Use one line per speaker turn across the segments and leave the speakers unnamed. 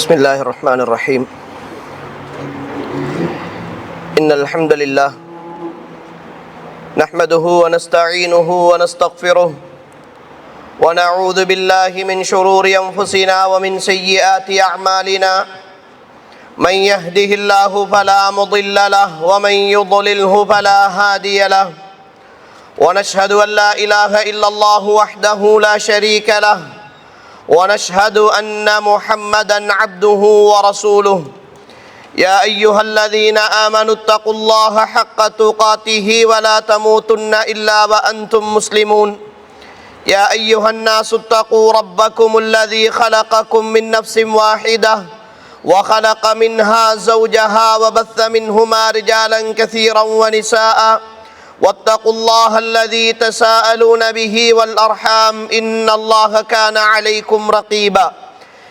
بسم الله الرحمن الرحيم. إن الحمد لله نحمده ونستعينه ونستغفره ونعوذ بالله من شرور أنفسنا ومن سيئات أعمالنا. من يهده الله فلا مضل له ومن يضلله فلا هادي له. ونشهد أن لا إله إلا الله وحده لا شريك له. ونشهد أن محمدًا عبده ورسوله. يا أيها الذين آمنوا اتقوا الله حق تقاته ولا تموتن إلا وأنتم مسلمون. يا أيها الناس اتقوا ربكم الذي خلقكم من نفس واحدة وخلق منها زوجها وبث منهما رجالا كثيرا ونساء. واتقوا الله الذي تساءلون به والأرحام إن الله كان عليكم رقيبا.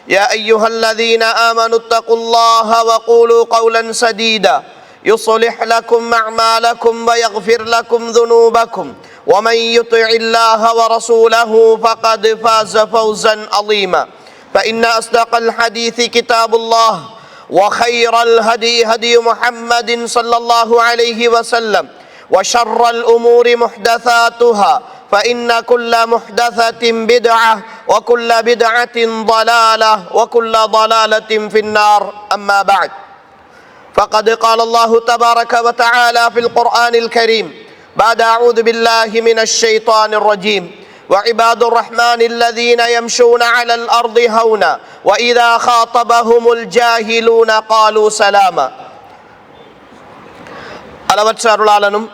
يا أيها الذين آمنوا اتقوا الله وقولوا قولا سديدا يصلح لكم أعمالكم ويغفر لكم ذنوبكم ومن يطع الله ورسوله فقد فاز فوزا عظيما. فإن أصدق الحديث كتاب الله وخير الهدي هدي محمد صلى الله عليه وسلم وشر الأمور محدثاتها فإن كل محدثة بدعة وكل بدعة ضلالة وكل ضلالة في النار. أما بعد، فقد قال الله تبارك وتعالى في القرآن الكريم بعد أعوذ بالله من الشيطان الرجيم: وعباد الرحمن الذين يمشون على الأرض هونا وإذا خاطبهم الجاهلون قالوا سلاما. அளவற்ற அருளாளனும்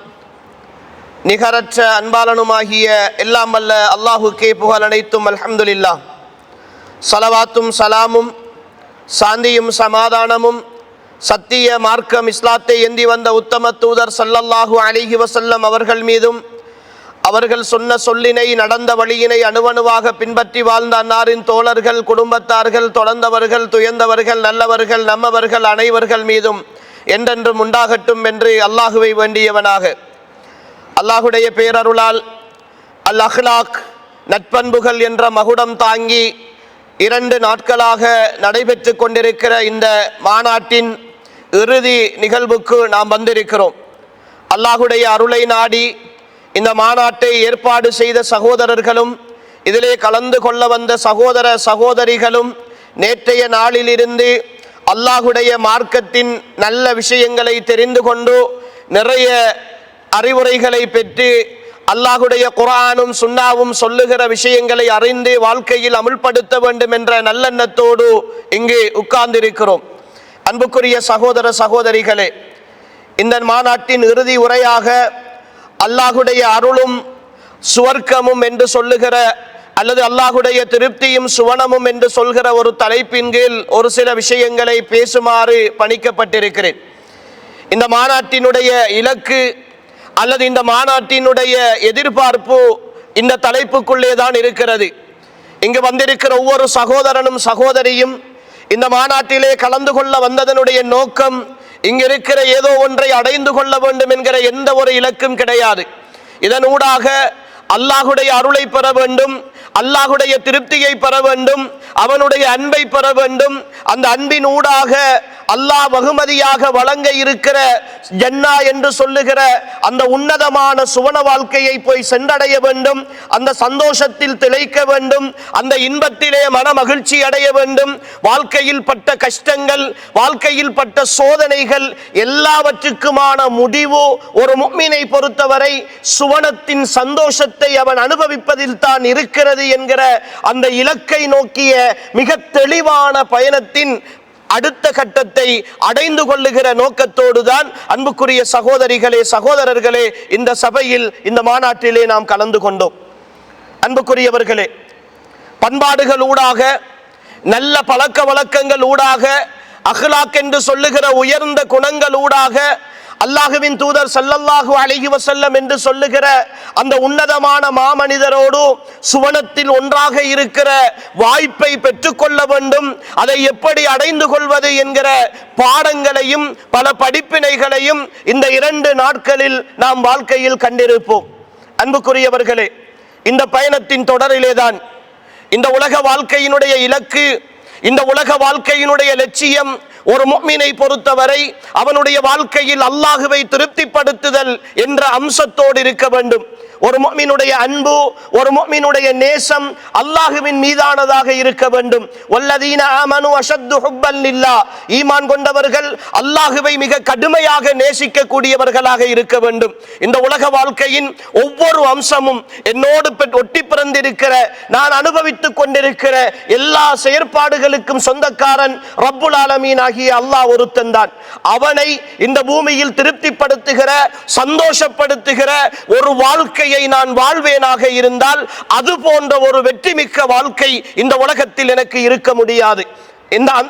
நிகரற்ற அன்பாளனுமாகிய எல்லாம் வல்ல அல்லாஹுக்கே புகழ் அனைத்தும். அல்ஹம்துலில்லாஹ். ஸலவாத்தும் சலாமும் சாந்தியும் சமாதானமும் சத்திய மார்க்கம் இஸ்லாத்தை ஏந்தி வந்த உத்தம தூதர் ஸல்லல்லாஹு அலைஹி வஸல்லம் அவர்கள் மீதும், அவர்கள் சொன்ன சொல்லினை நடந்த வழியினை அணுவணுவாக பின்பற்றி வாழ்ந்த அன்னாரின் தோழர்கள், குடும்பத்தார்கள், தொடர்ந்தவர்கள், துயர்ந்தவர்கள், நல்லவர்கள், நம்மவர்கள் அனைவர்கள் மீதும் என்றென்றும் உண்டாகட்டும் என்று அல்லாஹுவை வேண்டியவனாக, அல்லாஹுடைய பேரருளால் அல் அஹ்லாக் நட்பண்புகள் என்ற மகுடம் தாங்கி 2 நாட்களாக நடைபெற்று கொண்டிருக்கிற இந்த மாநாட்டின் இறுதி நிகழ்வுக்கு நாம் வந்திருக்கிறோம். அல்லாஹுடைய அருளை நாடி இந்த மாநாட்டை ஏற்பாடு செய்த சகோதரர்களும் இதிலே கலந்து கொள்ள வந்த சகோதர சகோதரிகளும் நேற்றைய நாளிலிருந்து அல்லாஹுடைய மார்க்கத்தின் நல்ல விஷயங்களை தெரிந்து கொண்டு நிறைய அறிவுரைகளை பெற்று அல்லாஹுடைய குர்ஆனும் சுன்னாவும் சொல்லுகிற விஷயங்களை அறிந்து வாழ்க்கையில் அமுல்படுத்த வேண்டும் என்ற நல்லெண்ணத்தோடு இங்கு உட்கார்ந்திருக்கிறோம். அன்புக்குரிய சகோதர சகோதரிகளே, இந்த மாநாட்டின் இறுதி உரையாக அல்லாஹுடைய அருளும் சுவர்க்கமும் என்று சொல்லுகிற அல்லது அல்லாஹுடைய திருப்தியும் சுவனமும் என்று சொல்கிற ஒரு தலைப்பின் கீழ் ஒரு சில விஷயங்களை பேசுமாறு பணிக்கப்பட்டிருக்கிறேன். இந்த மாநாட்டினுடைய இலக்கு அல்லது இந்த மாநாட்டினுடைய எதிர்பார்ப்பு இந்த தலைப்புக்குள்ளே தான் இருக்கிறது. இங்கு வந்திருக்கிற ஒவ்வொரு சகோதரனும் சகோதரியும் இந்த மாநாட்டிலே கலந்து கொள்ள வந்ததனுடைய நோக்கம் இங்கிருக்கிற ஏதோ ஒன்றை அடைந்து கொள்ள வேண்டும் என்கிற எந்த ஒரு இலக்கும் கிடையாது. இதனூடாக அல்லாஹுடைய அருளை பெற வேண்டும், அல்லாஹுடைய திருப்தியை பெற வேண்டும், அவனுடைய அன்பை பெற வேண்டும். அந்த அன்பின் ஊடாக அல்லாஹ் வகுமதியாக வழங்க இருக்கிற ஜன்னா என்று சொல்லுகிற அந்த உன்னதமான சுவன வாழ்க்கையை போய் சென்றடைய வேண்டும், அந்த சந்தோஷத்தில் திளைக்க வேண்டும், அந்த இன்பத்திலே மன மகிழ்ச்சி அடைய வேண்டும். வாழ்க்கையில் பட்ட கஷ்டங்கள், வாழ்க்கையில் பட்ட சோதனைகள் எல்லாவற்றுக்குமான முடிவு ஒரு முஃமினை பொறுத்தவரை சுவனத்தின் சந்தோஷத்தை அவன் அனுபவிப்பதில் தான் இருக்கிறது என்கிற அந்த இலக்கை நோக்கிய மிக தெளிவான பயணத்தின் அடுத்த கட்டத்தை அடைந்து கொள்ளுகிற நோக்கத்தோடு தான் அன்புக்குரிய சகோதரிகளே சகோதரர்களே இந்த சபையில் இந்த மாநாட்டிலே நாம் கலந்து கொண்டோம். அன்புக்குரியவர்களே, பண்பாடுகள் ஊடாக, நல்ல பழக்க வழக்கங்கள் ஊடாக, அஹ்லாக் என்று சொல்லுகிற உயர்ந்த குணங்கள் ஊடாக அல்லாஹுவின் தூதர் ஸல்லல்லாஹு அலைஹி வஸல்லம் என்று சொல்லுகிற அந்த உன்னதமான மாமனிதரோடு சுவனத்தில் ஒன்றாக இருக்கிற வாய்ப்பை பெற்றுக்கொள்ள வேண்டும். அதை எப்படி அடைந்து கொள்வது என்கிற பாடங்களையும் பல படிப்பினைகளையும் இந்த 2 நாட்களில் நாம் வாழ்க்கையில் கண்டிருப்போம். அன்புக்குரியவர்களே, இந்த பயணத்தின் தொடரிலேதான் இந்த உலக வாழ்க்கையினுடைய இலக்கு இந்த உலக வாழ்க்கையினுடைய லட்சியம் ஒரு முஃமினை பொறுத்தவரை அவனுடைய வாழ்க்கையில் அல்லாஹுவை திருப்திப்படுத்துதல் என்ற அம்சத்தோடு இருக்க வேண்டும். ஒரு முஃமினுடைய அன்பு, ஒரு முஃமினுடைய நேசம் அல்லாஹுவின் மீதானதாக இருக்க வேண்டும். வல்லதீன ஆமனு அஷத்து ஹுப்பன் லில்லாஹ், ஈமான் கொண்டவர்கள் அல்லாஹுவை மிக கடுமையாக நேசிக்க கூடியவர்களாக இருக்க வேண்டும். இந்த உலக வாழ்க்கையின் ஒவ்வொரு அம்சமும் என்னோடு ஒட்டி பிறந்திருக்கிற, நான் அனுபவித்துக் கொண்டிருக்கிற எல்லா செயற்பாடுகளுக்கும் சொந்தக்காரன் ரப்புல் ஆலமீன் ஆகிய அல்லாஹ் ஒருத்தன் தான். அவனை இந்த பூமியில் திருப்திப்படுத்துகிற, சந்தோஷப்படுத்துகிற ஒரு வாழ்க்கையை நான் வாழ்வேனாக இருந்தால் அது போன்ற ஒரு வெற்றி மிக்க வாழ்க்கை இந்த உலகத்தில் எனக்கு இருக்க முடியாது.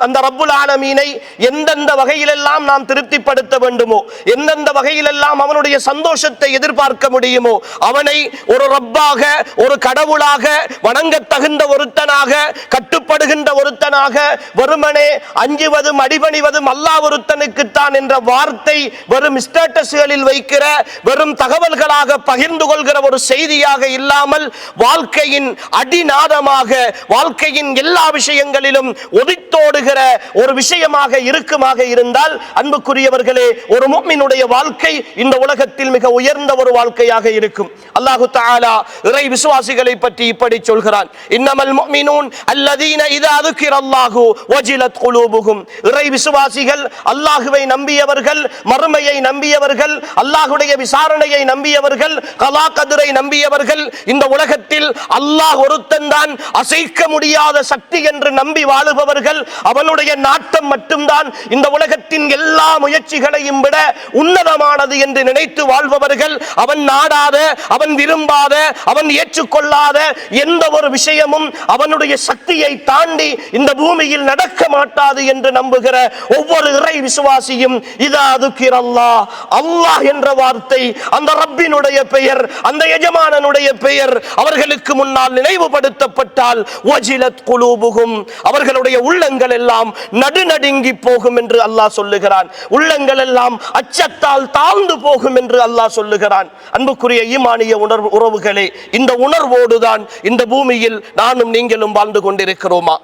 அந்த ரப்புல் ஆலமீனை எந்தெந்த வகையிலெல்லாம் நாம் திருப்திப்படுத்த வேண்டுமோ, எந்தெந்த வகையிலெல்லாம் அவனுடைய சந்தோஷத்தை எதிர்பார்க்க முடியுமோ, அவனை ஒரு ரப்பாக, ஒரு கடவுளாக, வணங்க தகுந்த ஒருத்தனாக, கட்டுப்படுகின்ற ஒருத்தனாக, வெறுமனே அஞ்சுவதும் அடிபணிவதும் அல்லாஹ் ஒருத்தனுக்குத்தான் என்ற வார்த்தை வெறும் ஸ்டேட்டஸ்களில் வைக்கிற, வெறும் தகவல்களாக பகிர்ந்து கொள்கிற ஒரு செய்தியாக இல்லாமல் வாழ்க்கையின் அடிநாதமாக, வாழ்க்கையின் எல்லா விஷயங்களிலும் ஒதித்தோடுகிற ஒரு விஷயமாக இருக்குமாக இருந்தால், அன்புக்குரியவர்களே, ஒரு முஃமினுடைய வாழ்க்கை இந்த உலகத்தில் மிக உயர்ந்த ஒரு வாழ்க்கையாக இருக்கும். அல்லாஹு தஆலா இறை விசுவாசிகளை பற்றி இப்படி சொல்கிறான், இன்னமல் முஃமினூன் அல்லதீன இதா ذுகிரல்லாஹு வஜிலத் குலூபுஹும். இறை விசுவாசிகள், அல்லாஹ்வை நம்பியவர்கள், மறுமையை நம்பியவர்கள், அல்லாஹ்வுடைய விசாரணையை நம்பியவர்கள், கலா கதிரை நம்பியவர்கள், இந்த உலகத்தில் அல்லாஹ் ஒருத்தன் தான் அசைக்க முடியாத சக்தி என்று நம்பி வாழுபவர்கள், அவனுடைய நாட்டம் மட்டும்தான் இந்த உலகத்தின் எல்லா முயற்சிகளையும் விட உன்னதமானது என்று நினைத்து வாழ்பவர்கள், அவன் நாடாத, அவன் விரும்பாத, அவன் ஏற்றுக்கொள்ளாத எந்த ஒரு விஷயமும் அவனுடைய சக்தியை தாண்டி இந்த பூமியில் நடக்க மாட்டாது என்று நம்புகிற ஒவ்வொரு இறை விசுவாசியும் இதா ذுகிரல்லாஹ், அல்லாஹ் என்ற வார்த்தை, அந்த ரப்பினுடைய பெயர், அந்த எஜமானனுடைய பெயர் அவர்களுக்கு முன்னால் நினைவுபடுத்தப்பட்டால் வஜிலத் குலூபுஹும், அவர்களுடைய உள்ளங்கள் எல்லாம் நடுநடுங்கி போகும் என்று அல்லாஹ் சொல்லுகிறான். உள்ளங்கள் எல்லாம் அச்சத்தால் தாழ்ந்து போகும் என்று அல்லாஹ் சொல்லுகிறான். அன்புக்குரிய ஈமானிய உறவுகளே, இந்த உணர்வோடுதான் இந்த பூமியில் நானும் நீங்களும் வாழ்ந்து கொண்டிருக்கிறோமா?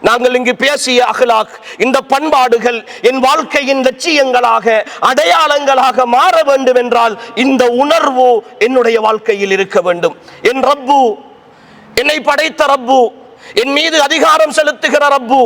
நாங்கள் இங்கு பேசிய அஹ்லாக், இந்த பண்பாடுகள் என் வாழ்க்கையின் லட்சியங்களாக, அடையாளங்களாக மாற வேண்டும் என்றால் இந்த உணர்வு என்னுடைய வாழ்க்கையில் இருக்க வேண்டும். என் ரப்பு, என்னை படைத்த ரப்பு, என் மீது அதிகாரம் செலுத்துகிற ரப்பு,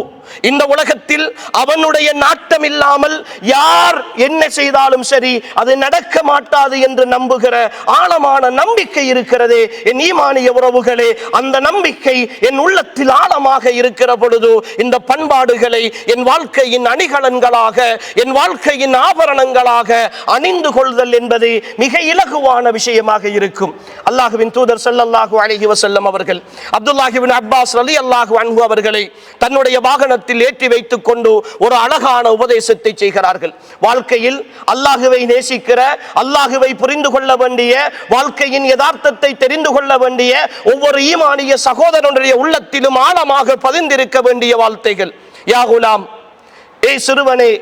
இந்த உலகத்தில் அவனுடைய நாட்டம் இல்லாமல் யார் என்ன செய்தாலும் சரி அது நடக்க மாட்டாது என்று நம்புகிற ஆழமான நம்பிக்கை இருக்கிறதே என் ஈமானிய உறவுகளே, அந்த நம்பிக்கை என் உள்ளத்தில் ஆழமாக இருக்கிற பொழுது இந்த பண்பாடுகளை என் வாழ்க்கையின் அணிகலன்களாக, என் வாழ்க்கையின் ஆபரணங்களாக அணிந்து கொள்தல் என்பது மிக இலகுவான விஷயமாக இருக்கும். அல்லாஹ்வின் தூதர் ஸல்லல்லாஹு அலைஹி வஸல்லம் அவர்கள் அப்துல்லாஹ் இப்னு அப்பாஸ் ரலியல்லாஹு அன்ஹு அவர்களை தன்னுடைய வாகனத்தில் ஏற்றி வைத்துக் கொண்டு ஒரு அழகான உபதேசத்தை செய்கிறார்கள். வாழ்க்கையில் அல்லாஹுவை நேசிக்கிற, அல்லாஹுவை புரிந்து கொள்ள வேண்டிய, வாழ்க்கையின் யதார்த்தத்தை தெரிந்து கொள்ள வேண்டிய ஒவ்வொரு ஈமானிய சகோதரனுடைய உள்ளத்திலும் ஆழமாக பதிந்திருக்க வேண்டிய வார்த்தைகள். யா குலாம், ஏய் சிறுவனே,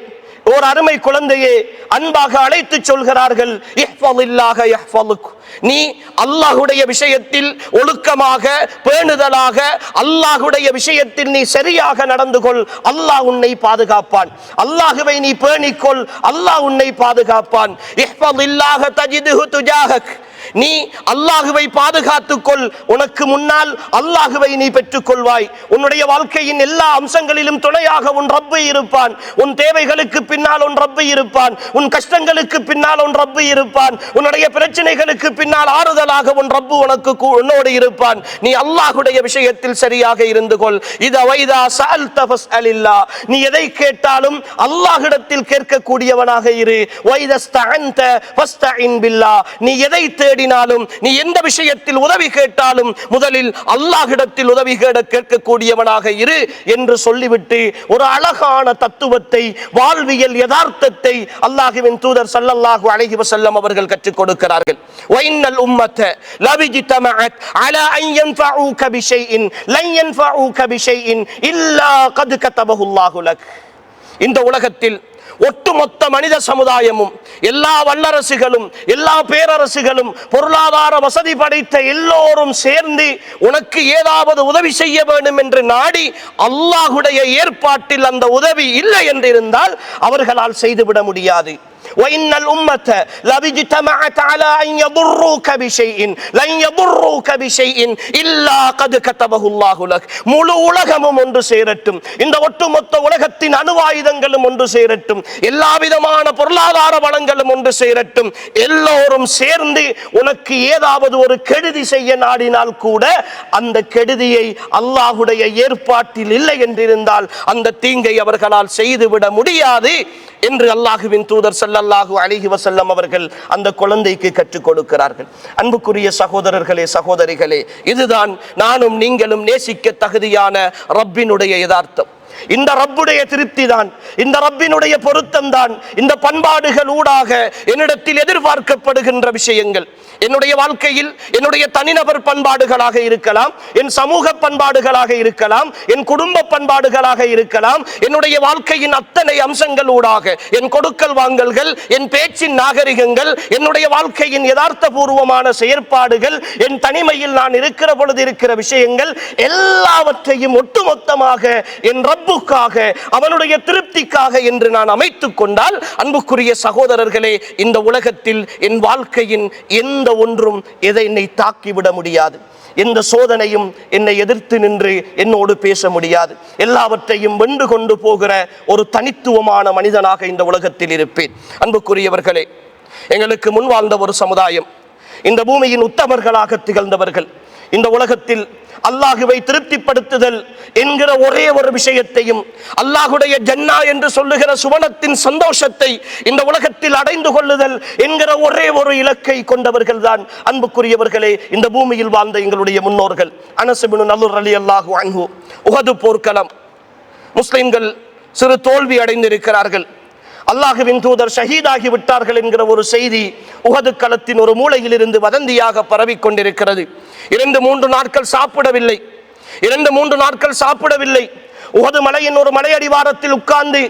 ஒரு அருமை குழந்தையே, அன்பாக அழைத்து சொல்கிறார்கள், இஹ்ஃபலில்லாஹ யஹ்ஃபலுக், நீ அல்லாஹ்வுடைய விஷயத்தில் ஒழுக்கமாக, பேணுதலாக, அல்லாஹ்வுடைய விஷயத்தில் நீ சரியாக நடந்து கொள், அல்லாஹ் உன்னை பாதுகாப்பான். அல்லாஹ்வை நீ பேணிக்கொள், அல்லாஹ் உன்னை பாதுகாப்பான். இஹ்ஃபலில்லாஹ தஜிதுஹு துஜாஹக், நீ அல்லாஹுவை பாதுகாத்துக்கொள், உனக்கு முன்னால் அல்லாஹுவை நீ பெற்றுக் கொள்வாய். உன்னுடைய வாழ்க்கையின் எல்லா அம்சங்களிலும் துணையாக உன் ரப்பு இருப்பான். உன் தேவைகளுக்கு பின்னால் உன் ரப்பு இருப்பான். உன் கஷ்டங்களுக்கு பின்னால் உன் ரப்பு இருப்பான். உன்னுடைய பிரச்சனைகளுக்கு பின்னால் ஆறுதலாக உன் ரப்பு உனக்கு உன்னோடு இருப்பான். நீ அல்லாஹுடைய விஷயத்தில் சரியாக இருந்து கொள். இதா வைதா சஅல்த ஃபஸ்அலில்லாஹ், நீ எதை கேட்டாலும் அல்லாஹ்விடத்தில் கேட்கக்கூடியவனாக இரு. வைதஸ்தஅன்த ஃபஸ்தஇன் பில்லாஹ், நீ எதை தேடினாலும், நீ எந்த விஷயத்தில் உதவி கேட்டாலும் முதலில் அல்லாஹ்விடத்தில் உதவி கேட்கக்கூடியவனாக இரு என்று சொல்லிவிட்டு ஒரு அழகான தத்துவத்தை, வாழ்வியல் யதார்த்தத்தை அல்லாஹ்வின் தூதர் ஸல்லல்லாஹு அலைஹி வஸல்லம் அவர்கள் கற்றுக் கொடுக்கிறார்கள். வைன்னல் உம்மத லவிஜ்தமஅத் அலா அன் யன்ஃபஊக பிஷைஇன் லன் யன்ஃபஊக பிஷைஇன் இல்லா கத் கதபஹு அல்லாஹு லக். இந்த உலகத்தில் ஒட்டுமொத்த மனித சமுதாயமும், எல்லா வல்லரசுகளும், எல்லா பேரரசுகளும், பொருளாதார வசதி படைத்த எல்லோரும் சேர்ந்து உனக்கு ஏதாவது உதவி செய்ய வேண்டும் என்று நாடி அல்லாஹ்வுடைய ஏற்பாட்டில் அந்த உதவி இல்லை என்றிருந்தால் அவர்களால் செய்துவிட முடியாது. وَإِنَّ الْأُمَّةَ لَوِ اجْتَمَعَتْ عَلَى أَنْ يَضُرُّوكَ بِشَيْءٍ لَنْ يَضُرُّوكَ بِشَيْءٍ إِلَّا قَدْ كَتَبَهُ اللَّهُ لَكَ. முழு உலகமும் ஒன்று சேரட்டும், இந்த ஒட்டுமொத்த உலகத்தின் அணுவாயுதங்களும் ஒன்று சேரட்டும், எல்லா விதமான பொருளாதார வளங்களும் ஒன்று சேரட்டும், எல்லோரும் சேர்ந்து உனக்கு ஏதாவது ஒரு கெடுதி செய்ய நாடினால் கூட அந்த கெடுதியை அல்லாஹ்வுடைய ஏற்பாட்டில் இல்லை என்றிருந்தால் அந்த தீங்கை அவர்களால் செய்துவிட முடியாது என்று அல்லாஹ்வின் தூதர் ஸல்லல்லாஹு அலைஹி வஸல்லம் அவர்கள் அந்த குழந்தைக்கு கற்றுக் கொடுக்கிறார்கள். அன்புக்குரிய சகோதரர்களே, சகோதரிகளே, இதுதான் நானும் நீங்களும் நேசிக்க தகுதியான ரப்பினுடைய யதார்த்தம். இந்த ரப்புடைய திருப்தி தான், இந்த ரப்பினுடைய பொருத்தம் தான் இந்த பண்பாடுகள் ஊடாக என்னிடத்தில் எதிர்பார்க்கப்படுகின்ற விஷயங்கள். என்னுடைய வாழ்க்கையில் என்னுடைய தனிநபர் பண்பாடுகளாக இருக்கலாம், என் சமூக பண்பாடுகளாக இருக்கலாம், என் குடும்ப பண்பாடுகளாக இருக்கலாம், என்னுடைய வாழ்க்கையின் அத்தனை அம்சங்கள் ஊடாக என் கொடுக்கல் வாங்கல்கள், என் பேச்சின் நாகரிகங்கள், என்னுடைய வாழ்க்கையின் யதார்த்த பூர்வமான செயற்பாடுகள், என் தனிமையில் நான் இருக்கிற பொழுது இருக்கிற விஷயங்கள் எல்லாவற்றையும் ஒட்டுமொத்தமாக என் ரப்புக்காக, அவனுடைய திருப்திக்காக என்று நான் அமைத்துக் கொண்டால், அன்புக்குரிய சகோதரர்களே, இந்த உலகத்தில் என் வாழ்க்கையின் எந்த ஒன்றும் எதை என்னை தாக்கிவிட முடியாது. எந்த சோதனையும் என்னை எதிர்த்து நின்று என்னோடு பேச முடியாது. எல்லாவற்றையும் வென்று கொண்டு போகிற ஒரு தனித்துவமான மனிதனாக இந்த உலகத்தில் இருப்பேன். அன்புக்குரியவர்களே, எங்களுக்கு முன் வாழ்ந்த ஒரு சமுதாயம், இந்த பூமியின் உத்தமர்களாக திகழ்ந்தவர்கள், இந்த உலகத்தில் அல்லாஹுவை திருப்திப்படுத்துதல் என்கிற ஒரே ஒரு விஷயத்தையும், அல்லாஹுடைய ஜன்னா என்று சொல்லுகிற சுவனத்தின் சந்தோஷத்தை இந்த உலகத்தில் அடைந்து கொள்ளுதல் என்கிற ஒரே ஒரு இலக்கை கொண்டவர்கள் தான் அன்புக்குரியவர்களே இந்த பூமியில் வாழ்ந்த எங்களுடைய முன்னோர்கள். அனஸ் இப்னு நதுர் ரலியல்லாஹு அன்ஹு, உஹது போர்க்களம், முஸ்லிம்கள் சிறு தோல்வி அடைந்திருக்கிறார்கள், அல்லாஹுவின் தூதர் ஷஹீதாகி விட்டார்கள் என்கிற ஒரு செய்தி உஹது களத்தின் ஒரு மூலையில் இருந்து வதந்தியாக பரவிக் கொண்டிருக்கிறது. 2-3 நாட்கள் சாப்பிடவில்லை, 2-3 நாட்கள் சாப்பிடவில்லை. உஹது மலையின் ஒரு மலை அடிவாரத்தில் உட்கார்ந்து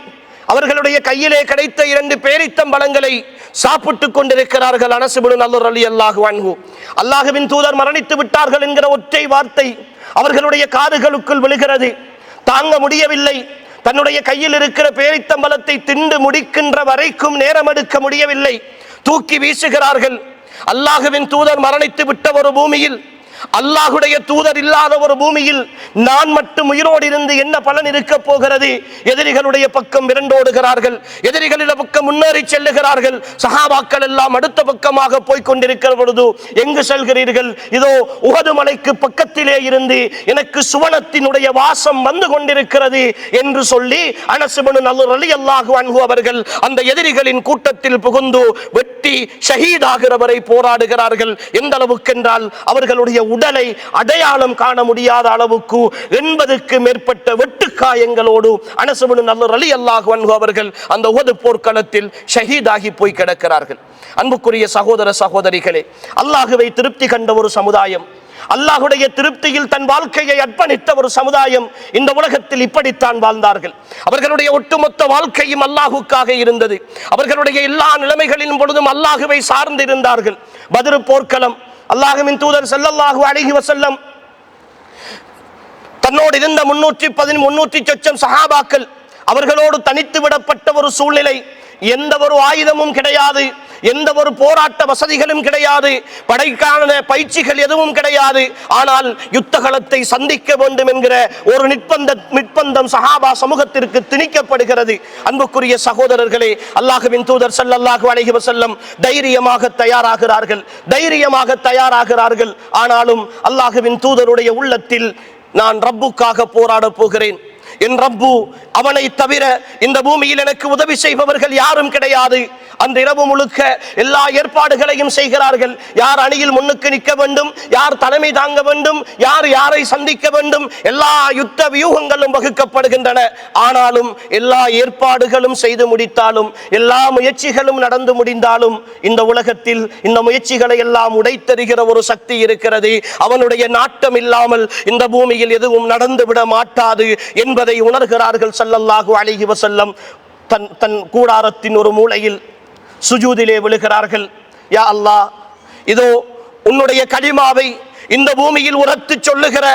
அவர்களுடைய கையிலே கிடைத்த 2 பேரித்தம்பழங்களை சாப்பிட்டுக் கொண்டிருக்கிறார்கள். அனஸ் இப்னு நதுர் ரலியல்லாஹு அன்ஹு, அல்லாஹுவின் தூதர் மரணித்து விட்டார்கள் என்கிற ஒற்றை வார்த்தை அவர்களுடைய காதுகளுக்குள் விழுகிறது. தாங்க முடியவில்லை. தன்னுடைய கையில் இருக்கிற பேரித்தம்பலத்தை திண்டு முடிக்கின்ற வரைக்கும் நேரம் எடுக்க முடியவில்லை. தூக்கி வீசுகிறார்கள். அல்லாஹுவின் தூதர் மரணித்து விட்ட ஒரு பூமியில், அல்லாஹுடைய தூதர் இல்லாத ஒரு பூமியில் நான் மட்டும் உயிரோடு இருந்து என்ன பலன் இருக்க போகிறது? எதிரிகளுடைய பக்கம் விரண்டோடுகிறார்கள், எதிரிகளின் பக்கம் முன்னேறி செல்லுகிறார்கள். சஹாபாக்கள் எல்லாம் அடுத்த பக்கமாக போய்கொண்டிருக்கிற பொழுது, எங்கு செல்கிறீர்கள்? இதோ உஹது மலைக்கு பக்கத்திலே இருந்து எனக்கு சுவனத்தினுடைய வாசம் வந்து கொண்டிருக்கிறது என்று சொல்லி அனஸ் இப்னு நதுர் ரலியல்லாஹு அன்ஹு அவர்கள் அந்த எதிரிகளின் கூட்டத்தில் புகுந்து வெட்டி ஷஹீதாகிறவரை போராடுகிறார்கள். எந்த அளவுக்கு என்றால் அவர்களுடைய உடலை அடையாளம் காண முடியாத அளவுக்கு 80க்கு மேற்பட்ட வெட்டுக்காயங்களோடு அனஸ் இப்னு நதுர் ரலியல்லாஹு அன்ஹு அவர்கள் அந்த உஹது போர்க்களத்தில் ஷஹீதாகி போய் கிடக்கிறார்கள். அன்புக்குரிய சகோதர சகோதரிகளே, அல்லாஹுவை திருப்தி கண்ட ஒரு சமுதாயம், அல்லாஹுடைய திருப்தியில் தன் வாழ்க்கையை அர்ப்பணித்த ஒரு சமுதாயம் இந்த உலகத்தில் இப்படித்தான் வாழ்ந்தார்கள். அவர்களுடைய ஒட்டுமொத்த வாழ்க்கையும் அல்லாஹுக்காக இருந்தது. அவர்களுடைய எல்லா நிலைமைகளின் பொழுதும் அல்லாஹுவை சார்ந்திருந்தார்கள். பத்ர் போர்க்களம், அல்லாஹ்வின் தூதர் ஸல்லல்லாஹு அலைஹி வஸல்லம் தன்னோடு இருந்த 310 சொச்சம் சஹாபாக்கள் அவர்களோடு தனித்து விடப்பட்ட ஒரு சூழ்நிலை. எந்த ஒரு ஆயுதமும் கிடையாது, எந்த ஒரு போராட்ட வசதிகளும் கிடையாது, படைக்கான பயிற்சிகள் எதுவும் கிடையாது. ஆனால் யுத்தகலத்தை சந்திக்க வேண்டும் என்கிற ஒரு நிர்பந்தம் சஹாபா சமூகத்திற்கு திணிக்கப்படுகிறது. அன்புக்குரிய சகோதரர்களே, அல்லாஹ்வின் தூதர் ஸல்லல்லாஹு அலைஹி வஸல்லம் தைரியமாக தயாராகிறார்கள். ஆனாலும் அல்லாஹ்வின் தூதருடைய உள்ளத்தில் நான் ரப்புக்காக போராட போகிறேன், என் ரப்பு அவனை தவிர இந்த பூமியில் எனக்கு உதவி செய்பவர்கள் யாரும் கிடையாது, அந்த இரவு முழுக்க எல்லா ஏற்பாடுகளையும் செய்கிறார்கள். யார் அணியில் முன்னுக்கு நிற்க வேண்டும், யார் தலைமை தாங்க வேண்டும், யார் யாரை சந்திக்க வேண்டும், எல்லா யுத்த வியூகங்களும் வகுக்கப்படுகின்றன. ஆனாலும் எல்லா ஏற்பாடுகளும் செய்து முடித்தாலும், எல்லா முயற்சிகளும் நடந்து முடிந்தாலும், இந்த உலகத்தில் இந்த முயற்சிகளை எல்லாம் உடைத்தெறிகிற ஒரு சக்தி இருக்கிறது. அவனுடைய நாட்டம் இல்லாமல் இந்த பூமியில் எதுவும் நடந்துவிட மாட்டாது என்பதை உணர்கிறார்கள். ஸல்லல்லாஹு அலைஹி வஸல்லம் தன் கூடாரத்தின் ஒரு மூலையில் சுஜூதிலே விழுகிறார்கள். யா அல்லாஹ், இதோ உன்னுடைய கலிமாவை இந்த பூமியில் உரத்து சொல்லுகிற,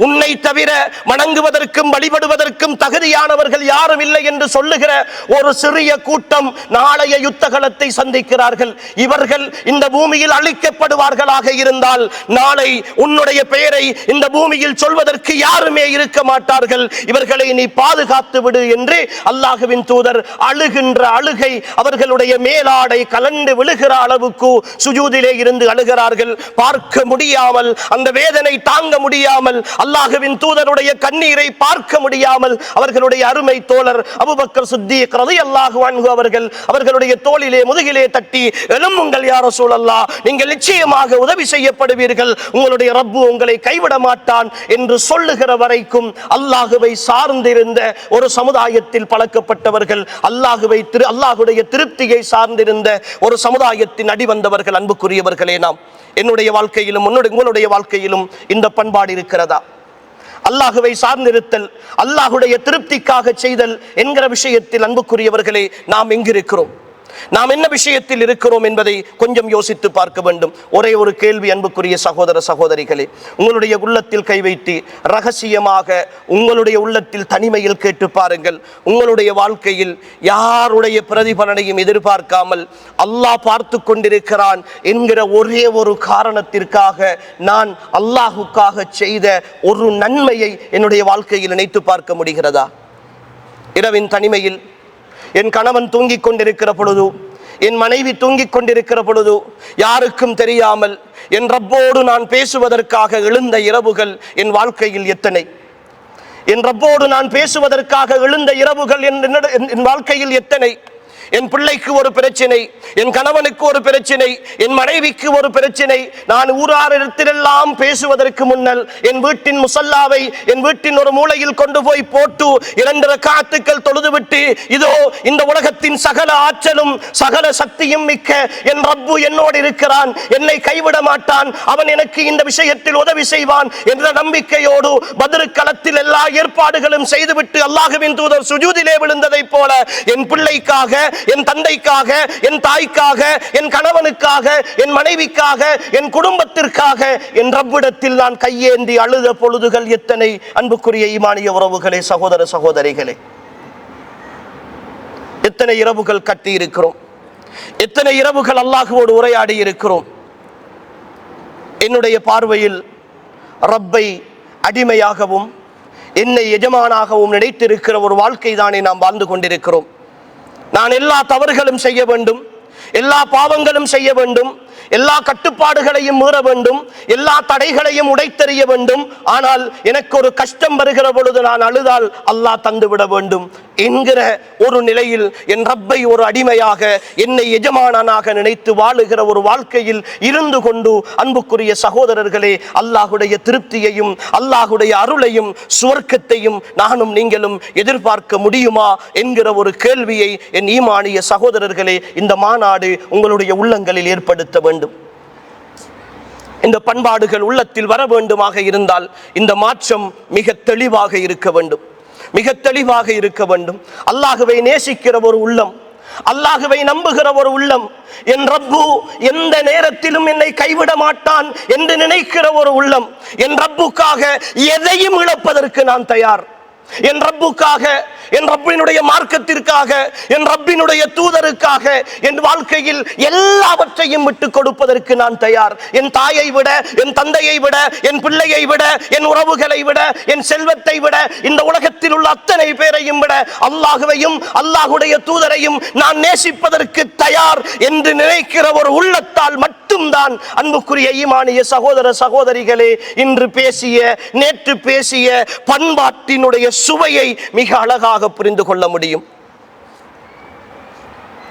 உன்னை தவிர வணங்குவதற்கும் வழிபடுவதற்கும் தகுதியானவர்கள் யாரும் இல்லை என்று சொல்லுகிற ஒரு சிறிய கூட்டம் நாளைய யுத்தகலத்தை சந்திக்கிறார்கள். இவர்கள் இந்த பூமியில் அழிக்கப்படுவார்களாக இருந்தால் நாளை உன்னுடைய பெயரை இந்த பூமியில் சொல்வதற்கு யாருமே இருக்க மாட்டார்கள். இவர்களை நீ பாதுகாத்து விடு என்று அல்லாஹ்வின் தூதர் அழுகின்ற அழுகை, அவர்களுடைய மேலாடை கலண்டு விழுகிற அளவுக்கு சுஜூதிலே இருந்து அழுகிறார்கள். பார்க்க முடியாமல், அந்த வேதனை தாங்க முடியாமல், அல்லாஹ்வின் தூதருடைய கண்ணீரை பார்க்க முடியாமல் அவர்களுடைய அருமை தோழர் அபூபக்கர் சித்தீக் ரலியல்லாஹு அன்ஹு அவர்களுடைய தோளிலே முதுகிலே தட்டி, எழும்புங்கள் யா ரசூலல்லாஹ், நீங்கள் நிச்சயமாக உதவி செய்யப்படுவீர்கள், உங்களுடைய ரப்பு உங்களை கைவிட மாட்டான் என்று சொல்லுகிற வரைக்கும் அல்லாஹ்வை சார்ந்திருந்த ஒரு சமுதாயத்தில் பழக்கப்பட்டவர்கள், அல்லாஹ்வுடைய திருப்தியை சார்ந்திருந்த ஒரு சமுதாயத்தின் அடிவந்தவர்கள். அன்புக்குரியவர்களே, நாம் என்னுடைய வாழ்க்கையிலும் உங்களுடைய வாழ்க்கையிலும் இந்த பண்பாடு இருக்கிறதா? அல்லாஹ்வை சார்ந்திருத்தல், அல்லாஹ்வுடைய திருப்திக்காக செய்தல் என்கிற விஷயத்தில் அன்புக்குரியவர்களே, நாம் எங்கிருக்கிறோம்? நாம் என்ன விஷயத்தில் இருக்கிறோம் என்பதை கொஞ்சம் யோசித்து பார்க்க வேண்டும். ஒரே ஒரு கேள்வி அன்புக்குரிய சகோதர சகோதரிகளே, உங்களுடைய உள்ளத்தில் கை வைத்து ரகசியமாக உங்களுடைய உள்ளத்தில் தனிமையில் கேட்டு பாருங்கள். உங்களுடைய வாழ்க்கையில் யாருடைய பிரதிபலனையும் எதிர்பார்க்காமல் அல்லாஹ் பார்த்து கொண்டிருக்கிறான் என்கிற ஒரே ஒரு காரணத்திற்காக நான் அல்லாஹுக்காக செய்த ஒரு நன்மையை என்னுடைய வாழ்க்கையில் நினைத்து பார்க்க முடிகிறதா? இரவின் தனிமையில் என் கணவன் தூங்கிக் கொண்டிருக்கிற பொழுது, என் மனைவி தூங்கிக் கொண்டிருக்கிற பொழுது, யாருக்கும் தெரியாமல் என் ரப்போடு நான் பேசுவதற்காக எழுந்த இரவுகள் என் வாழ்க்கையில் எத்தனை? என் ரப்போடு நான் பேசுவதற்காக எழுந்த இரவுகள் என் வாழ்க்கையில் எத்தனை? என் பிள்ளைக்கு ஒரு பிரச்சனை, என் கணவனுக்கு ஒரு பிரச்சனை, என் மனைவிக்கு ஒரு பிரச்சனை, நான் ஊராரிடத்திலெல்லாம் பேசுவதற்கு முன்னல் என் வீட்டின் முசல்லாவை என் வீட்டின் ஒரு மூலையில் கொண்டு போய் போட்டு 2 ரக்காத்துக்கள் தொழுதுவிட்டு, இதோ இந்த உலகத்தின் சகல ஆற்றலும் சகல சக்தியும் மிக்க என் ரப்பு என்னோடு இருக்கிறான், என்னை கைவிட மாட்டான், அவன் எனக்கு இந்த விஷயத்தில் உதவி செய்வான் என்ற நம்பிக்கையோடு பத்ர் களத்தில் எல்லா ஏற்பாடுகளும் செய்துவிட்டு அல்லாஹ்வின் தூதர் சுஜூதிலே விழுந்ததை போல என் பிள்ளைக்காக, என் தந்தைக்காக, என் தாய்க்காக, என் கணவனுக்காக, என் மனைவிக்காக, என் குடும்பத்திற்காக என் ரப்பிடத்தில் நான் கையேந்தி அழுத பொழுதுகள் எத்தனை? அன்புக்குரிய ஈமானிய உறவுகளே, சகோதர சகோதரிகளே, எத்தனை இரவுகள் கட்டி இருக்கிறோம், எத்தனை இரவுகள் அல்லாஹ்வோடு உரையாடி இருக்கிறோம். என்னுடைய பார்வையில் ரப்பை அடிமையாகவும் என்னை எஜமானாகவும் நினைத்திருக்கிற ஒரு வாழ்க்கை தானே நாம் வாழ்ந்து கொண்டிருக்கிறோம். நான் எல்லா தவறுகளும் செய்ய வேண்டும், எல்லா பாவங்களும் செய்ய வேண்டும், எல்லா கட்டுப்பாடுகளையும் மீற வேண்டும், எல்லா தடைகளையும் உடைத்தெறிய வேண்டும். ஆனால் எனக்கு ஒரு கஷ்டம் வருகிற பொழுது நான் அழுதால் அல்லாஹ் தந்துவிட வேண்டும் என்கிற ஒரு நிலையில் என் ரப்பை ஒரு அடிமையாக, என்னை எஜமானானாக நினைத்து வாழுகிற ஒரு வாழ்க்கையில் இருந்து கொண்டு அன்புக்குரிய சகோதரர்களே, அல்லாஹுடைய திருப்தியையும் அல்லாஹுடைய அருளையும் சுவர்க்கத்தையும் நானும் நீங்களும் எதிர்பார்க்க முடியுமா என்கிற ஒரு கேள்வியை என் ஈமானிய சகோதரர்களே இந்த மாநாடு உங்களுடைய உள்ளங்களில் ஏற்படுத்த வேண்டும். இந்த பண்பாடுகள் உள்ளத்தில் வர வேண்டுமாக இருந்தால் இந்த மாற்றம் மிக தெளிவாக இருக்க வேண்டும், மிக தெளிவாக இருக்க வேண்டும். அல்லாஹ்வை நேசிக்கிற ஒரு உள்ளம், அல்லாஹ்வை நம்புகிற ஒரு உள்ளம், என் ரப்பு எந்த நேரத்திலும் என்னை கைவிட மாட்டான் என்று நினைக்கிற ஒரு உள்ளம், என் ரப்புக்காக எதையும் இழப்பதற்கு நான் தயார், என் ரப்புக்காக, என் ரப்பினுடைய மார்க்கத்திற்காக, என் ரப்பினுடைய தூதருக்காக என் வாழ்க்கையில் எல்லாவற்றையும் விட்டு கொடுப்பதற்கு நான் தயார். என் தாயை விட, என் தந்தையை விட, என் பிள்ளையை விட, என் உறவுகளை விட, என் செல்வத்தை விட, இந்த உலகத்தில் உள்ள அத்தனை பேரையும் விட அல்லாஹ்வையும் அல்லாஹுடைய தூதரையும் நான் நேசிப்பதற்கு தயார் என்று நினைக்கிற ஒரு உள்ளத்தால் மட்டும்தான் அன்புக்குரிய ஈமானிய சகோதர சகோதரிகளே இன்று பேசிய, நேற்று பேசிய பண்பாட்டினுடைய சுவையை மிக அழகாக புரிந்து கொள்ள முடியும்.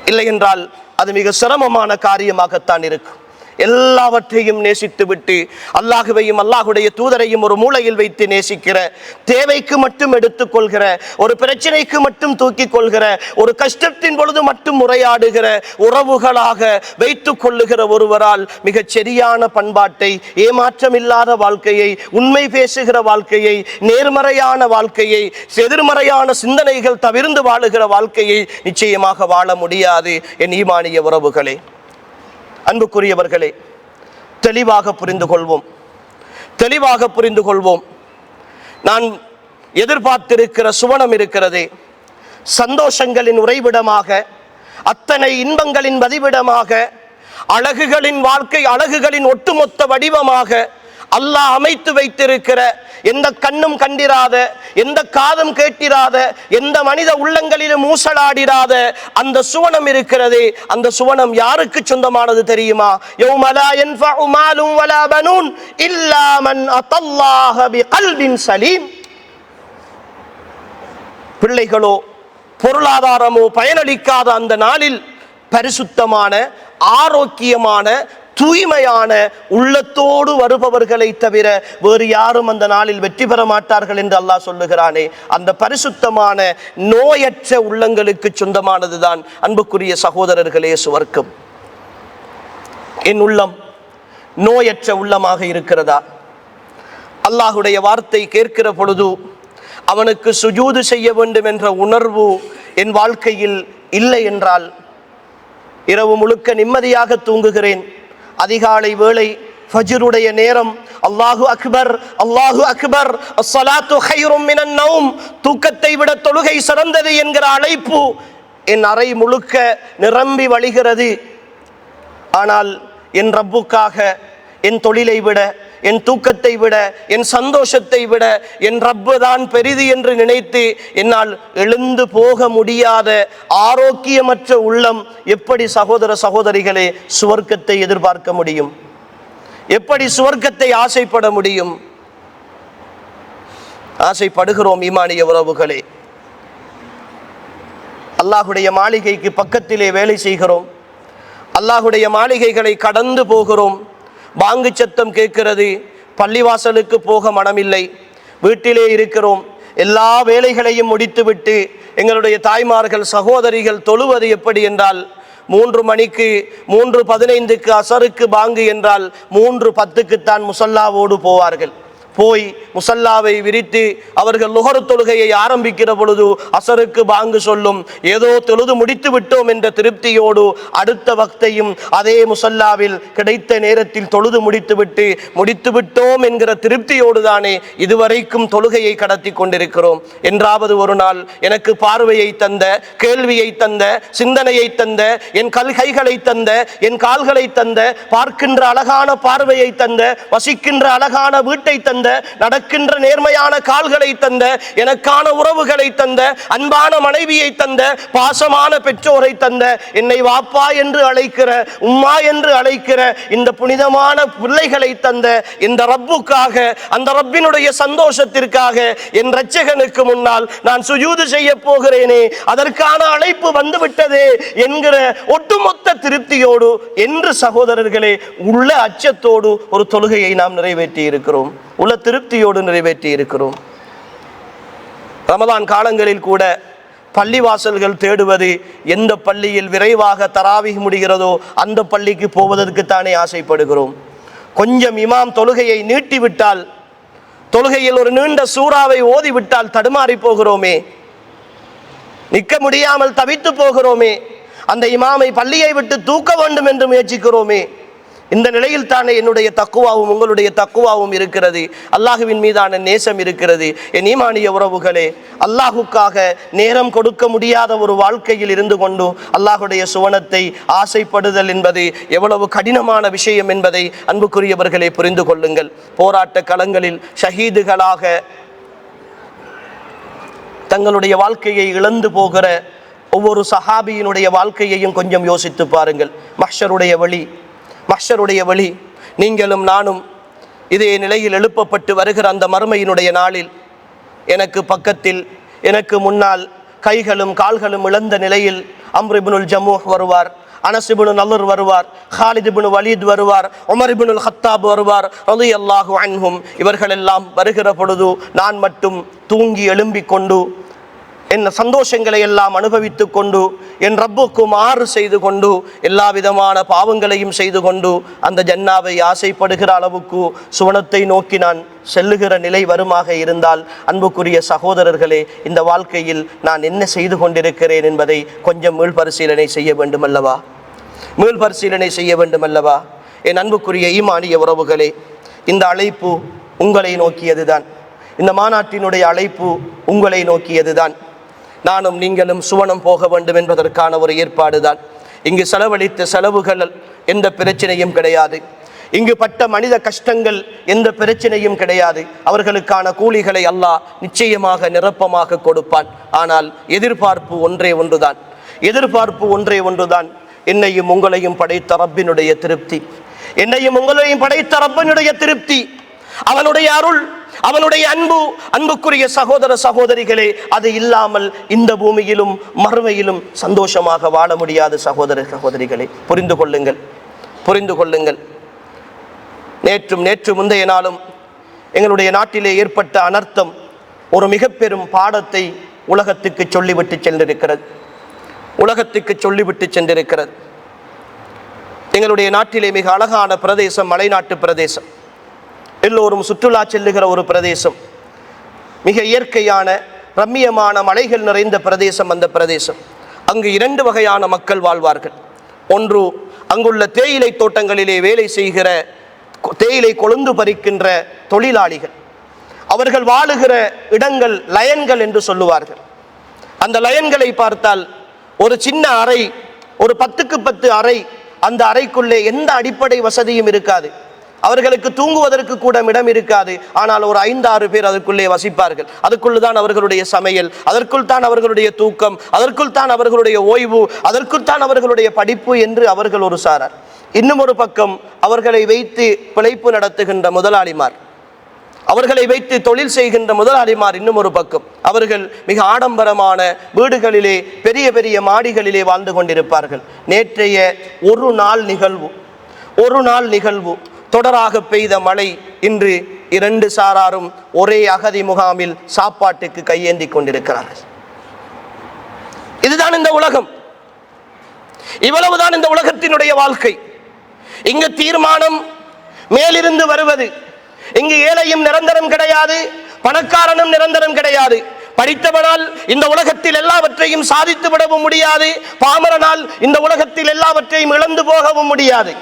இல்லை என்றால் அது மிக சிரமமான காரியமாகத்தான் இருக்கும். எல்லாவற்றையும் நேசித்து விட்டு அல்லாஹுவையும் அல்லாஹுடைய தூதரையும் ஒரு மூலையில் வைத்து நேசிக்கிற, தேவைக்கு மட்டும் எடுத்துக்கொள்கிற, ஒரு பிரச்சனைக்கு மட்டும் தூக்கிக் கொள்கிற, ஒரு கஷ்டத்தின் பொழுது மட்டும் முறையாடுகிற உறவுகளாக வைத்துக் கொள்ளுகிற ஒருவரால் மிகச் சரியான பண்பாட்டை, ஏமாற்றமில்லாத வாழ்க்கையை, உண்மை பேசுகிற வாழ்க்கையை, நேர்மறையான வாழ்க்கையை, எதிர்மறையான சிந்தனைகள் தவிர்ந்து வாழுகிற வாழ்க்கையை நிச்சயமாக வாழ முடியாது. என் ஈமானிய உறவுகளே, அன்புக்குரியவர்களே, தெளிவாக புரிந்து கொள்வோம். நான் எதிர்பார்த்திருக்கிற சுவனம் இருக்கிறதே, சந்தோஷங்களின் உறைவிடமாக, அத்தனை இன்பங்களின் வதிவிடமாக, அழகுகளின் வாழ்க்கை, அழகுகளின் ஒட்டுமொத்த வடிவமாக அல்லாஹ் அமைத்து வைத்திருக்கிற, எந்த கண்ணும் கண்டிராத, எந்த காதும் கேட்டிராத, எந்த மனித உள்ளங்களிலும் ஊசலாடிராத அந்த சுவனம் இருக்கிறதே, அந்த சுவனம் யாருக்கு சொந்தமானது தெரியுமா? யௌம லா யன்ஃபஉ மாலும் வலா பனூன் இல்லா மன் அத்தல்லாஹ பிகல்பின் சலீம். பிள்ளைகளோ பொருளாதாரமோ பயனளிக்காத அந்த நாளில் பரிசுத்தமான, ஆரோக்கியமான, தூய்மையான உள்ளத்தோடு வருபவர்களை தவிர வேறு யாரும் அந்த நாளில் வெற்றி பெற மாட்டார்கள் என்று அல்லாஹ் சொல்லுகிறானே, அந்த பரிசுத்தமான நோயற்ற உள்ளங்களுக்கு சொந்தமானதுதான் அன்புக்குரிய சகோதரர்களே சுவர்க்கம். என் உள்ளம் நோயற்ற உள்ளமாக இருக்கிறதா? அல்லாஹுடைய வார்த்தை கேட்கிற பொழுது அவனுக்கு சுஜூது செய்ய வேண்டும் என்ற உணர்வு என் வாழ்க்கையில் இல்லை என்றால், இரவு முழுக்க நிம்மதியாக தூங்குகிறேன், அதிகாலை வேளை ஃபஜ்ருடைய நேரம், அல்லாஹு அக்பர் அல்லாஹு அக்பர் அஸ்ஸலாத்து கைரும் மினன் நௌம், தூக்கத்தை விட தொழுகை சிறந்தது என்கிற அழைப்பு என் அறை முழுக்க நிரம்பி வழிகிறது. ஆனால் என் ரப்புக்காக என் தொழிலை விட, என் தூக்கத்தை விட, என் சந்தோஷத்தை விட என் ரப்பு தான் பெரிது என்று நினைத்து என்னால் எழுந்து போக முடியாத ஆரோக்கியமற்ற உள்ளம் எப்படி சகோதர சகோதரிகளே சுவர்க்கத்தை எதிர்பார்க்க முடியும்? எப்படி சுவர்க்கத்தை ஆசைப்பட முடியும்? ஆசைப்படுகிறோம் ஈமானிய உறவுகளே. அல்லாஹுடைய மாளிகைக்கு பக்கத்திலே வேலை செய்கிறோம், அல்லாஹுடைய மாளிகைகளை கடந்து போகிறோம், பாங்கு சத்தம் கேட்கிறது, பள்ளிவாசலுக்கு போக மனமில்லை, வீட்டிலே இருக்கிறோம், எல்லா வேலைகளையும் முடித்துவிட்டு எங்களுடைய தாய்மார்கள் சகோதரிகள் தொழுவது எப்படி என்றால் 3 மணிக்கு 3:15க்கு அசருக்கு பாங்கு என்றால் 3:10க்குத்தான் முசல்லாவோடு போவார்கள். போய் முசல்லாவை விரித்து அவர்கள் லுஹர் தொழுகையை ஆரம்பிக்கிற பொழுது அசருக்கு பாங்கு சொல்லும், ஏதோ தொழுது முடித்து விட்டோம் என்ற திருப்தியோடு அடுத்த வக்தையும் அதே முசல்லாவில் கிடைத்த நேரத்தில் தொழுது முடித்து விட்டோம் என்கிற திருப்தியோடு தானே இதுவரைக்கும் தொழுகையை கடத்தி கொண்டிருக்கிறோம். என்றாவது ஒரு நாள் எனக்கு பார்வையை தந்த, கேள்வியை தந்த, சிந்தனையை தந்த, என் கைகளை தந்த, என் கால்களை தந்த, பார்க்கின்ற அழகான பார்வையை தந்த, வசிக்கின்ற அழகான வீட்டை தந்த, நடக்கின்ற நேர்மையான கால்களை தந்த, எனக்கான உறவுகளை தந்த, அன்பான மனைவியை தந்த, பாசமான பெற்றோரை தந்த, என்னை வாப்பா என்று அழைக்கிற, உம்மா என்று அழைக்கிற இந்த புனிதமான பிள்ளைகளை தந்த இந்த ரப்புக்காக, அந்த ரப்பினுடைய சந்தோஷத்திற்காக என் இரட்சகனுக்கு முன்னால் நான் சுஜூது செய்ய போகிறேனே, அதற்கான அழைப்பு வந்துவிட்டதே என்கிற ஒட்டுமொத்த திருப்தியோடு என்று சகோதரர்களே உள்ள அச்சத்தோடு ஒரு தொழுகையை நாம் நிறைவேற்றி இருக்கிறோம், உள்ள திருப்தியோடு நிறைவேற்றி இருக்கிறோம். ரமலான் காலங்களில் கூட பள்ளிவாசல்கள் தேடுவது, எந்த பள்ளியில் விரைவாக தராவிஹ் முடிகிறதோ அந்த பள்ளிக்கு போவதற்குத்தானே ஆசைப்படுகிறோம். கொஞ்சம் இமாம் தொழுகையை நீட்டிவிட்டால், தொழுகையில் ஒரு நீண்ட சூறாவை ஓதிவிட்டால் தடுமாறி போகிறோமே, நிற்க முடியாமல் தவித்து போகிறோமே, அந்த இமாமை பள்ளியை விட்டு தூக்க வேண்டும் என்று முயற்சிக்கிறோமே. இந்த நிலையில் தானே என்னுடைய தக்குவாவும் உங்களுடைய தக்குவாவும் இருக்கிறது, அல்லாஹுவின் மீதான நேசம் இருக்கிறது. என் ஈமானிய உறவுகளே, அல்லாஹுக்காக நேரம் கொடுக்க முடியாத ஒரு வாழ்க்கையில் இருந்து கொண்டு அல்லாஹுடைய சுவனத்தை ஆசைப்படுதல் என்பது எவ்வளவு கடினமான விஷயம் என்பதை அன்புக்குரியவர்களே புரிந்து கொள்ளுங்கள். போராட்ட களங்களில் ஷஹீதுகளாக தங்களுடைய வாழ்க்கையை இழந்து போகிற ஒவ்வொரு சஹாபியினுடைய வாழ்க்கையையும் கொஞ்சம் யோசித்து பாருங்கள். மஹ்ஷருடைய வழி நீங்களும் நானும் இதே நிலையில் எழுப்பப்பட்டு வருகிற அந்த மறுமையினுடைய நாளில் எனக்கு பக்கத்தில், எனக்கு முன்னால் கைகளும் கால்களும் இழந்த நிலையில் அம்ர் இப்னுல் ஜமூஹ் வருவார். அனஸ் இப்னு நலர் வருவார், ஹாலித் இப்னு வலீத் வருவார், உமர் இப்னுல் ஹத்தாப் வருவார் ரலியல்லாஹு அன்ஹும். இவர்களெல்லாம் வருகிற பொழுது நான் மட்டும் தூங்கி எழும்பிக் கொண்டு என் சந்தோஷங்களை எல்லாம் அனுபவித்து கொண்டு என் ரப்புக்கு மாறு செய்து கொண்டு எல்லா விதமான பாவங்களையும் செய்து கொண்டு அந்த ஜன்னாவை ஆசைப்படுகிற அளவுக்கு சுவனத்தை நோக்கி நான் செல்லுகிற நிலை வருமாக இருந்தால், அன்புக்குரிய சகோதரர்களே, இந்த வாழ்க்கையில் நான் என்ன செய்து கொண்டிருக்கிறேன் என்பதை கொஞ்சம் மீள்பரிசீலனை செய்ய வேண்டுமல்லவா? மீள்பரிசீலனை செய்ய வேண்டுமல்லவா? என் அன்புக்குரிய ஈமானிய உறவுகளே, இந்த அழைப்பு உங்களை நோக்கியதுதான். இந்த மாநாட்டினுடைய அழைப்பு உங்களை நோக்கியதுதான். நானும் நீங்களும் சுவனம் போக வேண்டும் என்பதற்கான ஒரு ஏற்பாடு தான். இங்கு செலவழித்த செலவுகள் எந்த பிரச்சனையும் கிடையாது. இங்கு பட்ட மனித கஷ்டங்கள் எந்த பிரச்சனையும் கிடையாது. அவர்களுக்கான கூலிகளை அல்லாஹ் நிச்சயமாக நிரப்பமாக கொடுப்பான். ஆனால் எதிர்பார்ப்பு ஒன்றே ஒன்றுதான். எதிர்பார்ப்பு ஒன்றே ஒன்றுதான். என்னையும் உங்களையும் படைத்த ரப்பினுடைய திருப்தி. என்னையும் உங்களையும் படைத்த ரப்பினுடைய திருப்தி, அவனுடைய அருள், அவனுடைய அன்பு. அன்புக்குரிய சகோதர சகோதரிகளே, அது இல்லாமல் இந்த பூமியிலும் மறுமையிலும் சந்தோஷமாக வாழ முடியாது. சகோதர சகோதரிகளே, புரிந்து கொள்ளுங்கள், புரிந்து கொள்ளுங்கள். நேற்று முந்தைய நாளும் எங்களுடைய நாட்டிலே ஏற்பட்ட அனர்த்தம் ஒரு மிக பெரும் பாடத்தை உலகத்துக்கு சொல்லிவிட்டு சென்றிருக்கிறது. உலகத்துக்கு சொல்லிவிட்டு சென்றிருக்கிறது. எங்களுடைய நாட்டிலே மிக அழகான பிரதேசம், மலைநாட்டு பிரதேசம், எல்லோரும் சுற்றுலா செல்லுகிற ஒரு பிரதேசம், மிக இயற்கையான ரம்மியமான மலைகள் நிறைந்த பிரதேசம். அந்த பிரதேசம், அங்கு 2 வகையான மக்கள் வாழ்வார்கள். ஒன்று, அங்குள்ள தேயிலை தோட்டங்களிலே வேலை செய்கிற தேயிலை கொழுந்து பறிக்கின்ற தொழிலாளிகள். அவர்கள் வாழுகிற இடங்கள் லயன்கள் என்று சொல்லுவார்கள். அந்த லயன்களை பார்த்தால் ஒரு சின்ன அறை, ஒரு 10க்கு 10 அறை. அந்த அறைக்குள்ளே எந்த அடிப்படை வசதியும் இருக்காது. அவர்களுக்கு தூங்குவதற்கு கூட இடம் இருக்காது. ஆனால் ஒரு 5-6 பேர் அதற்குள்ளே வசிப்பார்கள். அதற்குள் தான் அவர்களுடைய சமையல், அதற்குள் தான் அவர்களுடைய தூக்கம், அதற்குள் தான் அவர்களுடைய ஓய்வு, அதற்குள் தான் அவர்களுடைய படிப்பு என்று அவர்கள் ஒரு சாரார். இன்னும் ஒரு பக்கம் அவர்களை வைத்து பிழைப்பு நடத்துகின்ற முதலாளிமார், அவர்களை வைத்து தொழில் செய்கின்ற முதலாளிமார் இன்னும் ஒரு பக்கம். அவர்கள் மிக ஆடம்பரமான வீடுகளிலே, பெரிய பெரிய மாடிகளிலே வாழ்ந்து கொண்டிருப்பார்கள். நேற்றைய ஒரு நாள் நிகழ்வு தொடராக பெய்த மழை இன்று 2 சாராரும் ஒரே அகதி முகாமில் சாப்பாட்டுக்கு கையேந்தி கொண்டிருக்கிறார்கள். இதுதான் இந்த உலகம். இவ்வளவுதான் இந்த உலகத்தினுடைய வாழ்க்கை. இங்கு தீர்மானம் மேலிருந்து வருவது. இங்கு ஏழையும் நிரந்தரம் கிடையாது, பணக்காரனும் நிரந்தரம் கிடையாது. படித்தவனால் இந்த உலகத்தில் எல்லாவற்றையும் சாதித்து விடவும் முடியாது, பாமரனால் இந்த உலகத்தில் எல்லாவற்றையும் இழந்து போகவும் முடியாது.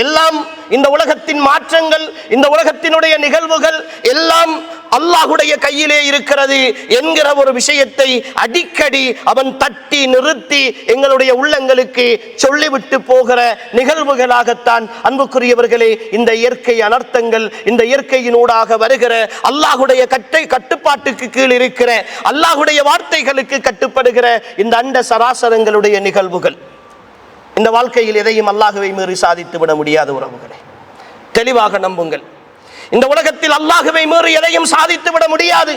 எல்லாம் இந்த உலகத்தின் மாற்றங்கள், இந்த உலகத்தினுடைய நிகழ்வுகள் எல்லாம் அல்லாஹுடைய கையிலே இருக்கிறது என்கிற ஒரு விஷயத்தை அடிக்கடி அவன் தட்டி நிறுத்தி எங்களுடைய உள்ளங்களுக்கு சொல்லிவிட்டு போகிற நிகழ்வுகளாகத்தான் அன்புக்குரியவர்களே இந்த இயற்கை அனர்த்தங்கள், இந்த இயற்கையினூடாக வருகிற அல்லாஹுடைய கட்டுப்பாட்டுக்கு கீழ் இருக்கிற அல்லாஹுடைய வார்த்தைகளுக்கு கட்டுப்படுகிற இந்த அண்ட சராசரங்களுடைய நிகழ்வுகள். இந்த வாழ்க்கையில் எதையும் அல்லாஹுவை மீறி சாதித்து விட முடியாத உறவுகளே, தெளிவாக நம்புங்கள். இந்த உலகத்தில் அல்லாஹுவை மீறி எதையும் சாதித்து விட முடியாது.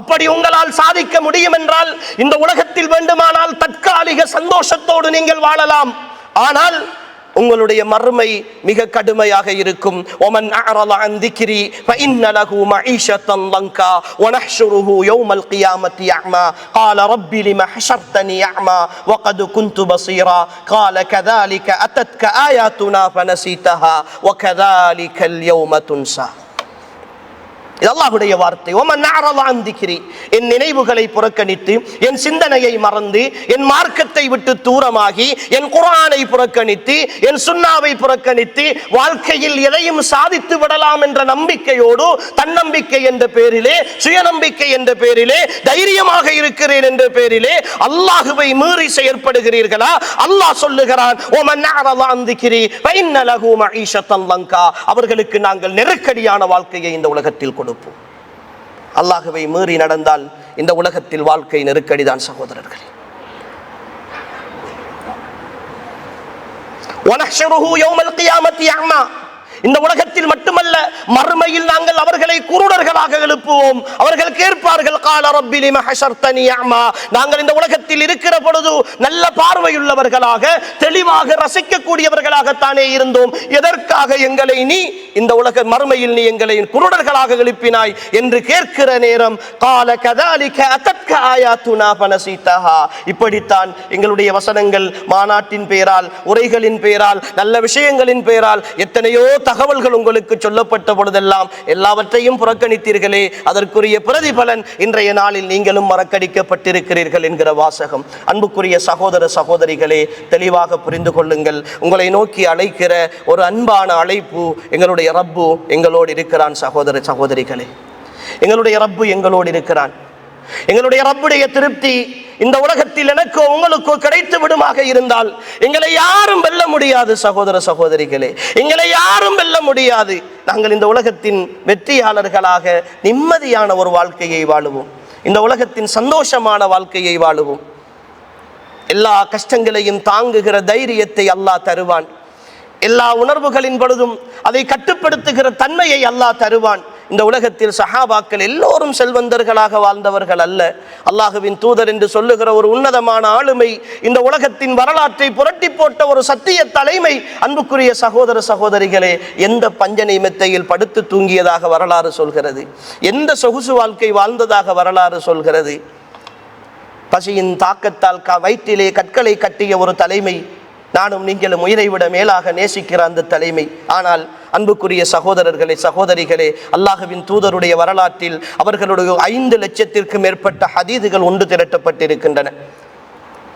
அப்படி உங்களால் சாதிக்க முடியும் என்றால் இந்த உலகத்தில் வேண்டுமானால் தற்காலிக சந்தோஷத்தோடு நீங்கள் வாழலாம். ஆனால் உங்களுடைய மறுமை மிக கடுமையாக இருக்கும். ومن اعرض عن ذكري فان له معيشه ضنكا ونحشره يوم القيامه اعمى قال رب لما حشرتني اعمى وقد كنت بصيرا قال كذلك اتتك اياتنا فنسيتها وكذلك اليوم تنسى. இது அல்லாஹ்வுடைய வார்த்தை. ومن اعرض عن ذكري, என் நினைவுகளை புறக்கணித்து, என் சிந்தனையை மறந்து, என் மார்க்கத்தை விட்டு தூரமாகி, என் குர்ஆனை புறக்கணித்து, என் சுன்னாவை புறக்கணித்து வாழ்க்கையில் எதையும் சாதித்து விடலாம் என்ற நம்பிக்கையோடு, தன்னம்பிக்கை என்ற பேரிலே, சுயநம்பிக்கை என்ற பேரிலே, தைரியமாக இருக்கிறேன் என்ற பேரிலே அல்லாஹ்வை மீறி செயற்படுகிறீர்களா? அல்லாஹ் சொல்லுகிறான், ومن اعرض عن ذكري فان له معيشه ضنكا, அவர்களுக்கு நாங்கள் நெருக்கடியான வாழ்க்கையை இந்த உலகத்தில் கொடுப்போம். அல்லாஹ்வை மீறி நடந்தால் இந்த உலகத்தில் வாழ்க்கை நெருக்கடிதான் சகோதரர்களே. وَنَحْشُرُهُ يَوْمَ الْقِيَامَةِ أَعْمَى, இந்த உலகத்தில் மட்டுமல்ல, மறுமையில் நாங்கள் அவர்களை குருடர்களாக எழுப்புவோம். அவர்கள் கேட்பார்கள், கால ரப்பி லிம ஹஷர்தனி அமா. நாங்கள் இந்த உலகத்தில் இருக்கிற பொழுது நல்ல பார்வையுள்ளவர்களாக, தெளிவாக ரசிக்கக்கூடியவர்களாகத்தானே இருந்தோம். எதற்காக எங்களை நீ இந்த உலக மறுமையில் நீ எங்களை குருடர்களாக எழுப்பினாய் என்று கேட்கிற நேரம், கால கதாலிக அத்தத்க ஆயாத்துனா ஃபனஸீதஹா. இப்படித்தான் எங்களுடைய வசனங்கள் மாநாட்டின் பெயரால், உரைகளின் பெயரால், நல்ல விஷயங்களின் பெயரால் எத்தனையோ தகவல்கள் உங்களுக்கு சொல்லப்பட்ட பொழுதெல்லாம் எல்லாவற்றையும் புறக்கணித்தீர்களே, அதற்குரிய பிரதிபலன் இன்றைய நாளில் நீங்களும் மறக்கடிக்கப்பட்டிருக்கிறீர்கள் என்கிற வாசகம். அன்புக்குரிய சகோதர சகோதரிகளே, தெளிவாக புரிந்து கொள்ளுங்கள். உங்களை நோக்கி அழைக்கிற ஒரு அன்பான அழைப்பு. எங்களுடைய ரப்பு எங்களோடு இருக்கிறான். சகோதர சகோதரிகளே, எங்களுடைய ரப்பு எங்களோடு இருக்கிறான். எங்களுடைய ரப்புடைய திருப்தி இந்த உலகத்தில் எனக்கோ உங்களுக்கோ கிடைத்து விடுமாக இருந்தால் எங்களை யாரும் வெல்ல முடியாது. சகோதர சகோதரிகளே, எங்களை யாரும் வெல்ல முடியாது. நாங்கள் இந்த உலகத்தின் வெற்றியாளர்களாக நிம்மதியான ஒரு வாழ்க்கையை வாழுவோம். இந்த உலகத்தின் சந்தோஷமான வாழ்க்கையை வாழுவோம். எல்லா கஷ்டங்களையும் தாங்குகிற தைரியத்தை அல்லாஹ் தருவான். எல்லா உணர்வுகளின் பொழுதும் அதை கட்டுப்படுத்துகிற தன்மையை அல்லாஹ் தருவான். இந்த உலகத்தில் சஹாபாக்கள் எல்லோரும் செல்வந்தர்களாக வாழ்ந்தவர்கள் அல்ல. அல்லாஹுவின் தூதர் என்று சொல்லுகிற ஒரு உன்னதமான ஆளுமை, இந்த உலகத்தின் வரலாற்றை புரட்டி போட்ட ஒரு சத்திய தலைமை. அன்புக்குரிய சகோதர சகோதரிகளே, எந்த பஞ்சனை மெத்தையில் படுத்து தூங்கியதாக வரலாறு சொல்கிறது? எந்த சொகுசு வாழ்க்கை வாழ்ந்ததாக வரலாறு சொல்கிறது? பசியின் தாக்கத்தால் வயிற்றிலே கற்களை கட்டிய ஒரு தலைமை. நானும் நீங்களும் உயிரை விட மேலாக நேசிக்கிற அந்த தலைமை. ஆனால் அன்புக்குரிய சகோதரர்களே சகோதரிகளே, அல்லாஹ்வின் தூதருடைய வரலாற்றில் அவர்களுடைய 5 லட்சத்திற்கும் மேற்பட்ட ஹதீதுகள் ஒன்று திரட்டப்பட்டிருக்கின்றன.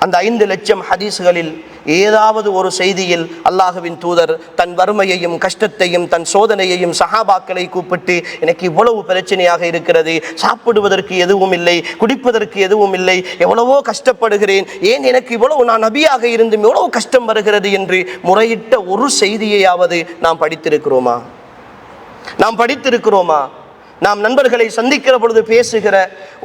அந்த 5 லட்சம் ஹதீஸ்களில் ஏதாவது ஒரு செய்தியில் அல்லாஹ்வின் தூதர் தன் வறுமையையும் கஷ்டத்தையும் தன் சோதனையையும் சஹாபாக்களை கூப்பிட்டு, எனக்கு இவ்வளவு பிரச்சனையாக இருக்கிறது, சாப்பிடுவதற்கு எதுவும் இல்லை, குடிப்பதற்கு எதுவும் இல்லை, எவ்வளவோ கஷ்டப்படுகிறேன், ஏன் எனக்கு இவ்வளவு, நான் நபியாக இருந்தும் எவ்வளவு கஷ்டம் வருகிறது என்று முறையிட்ட ஒரு செய்தியையாவது நாம் படித்திருக்கிறோமா? நாம் படித்திருக்கிறோமா? நாம் நண்பர்களை சந்திக்கிற பொழுது பேசுகிற,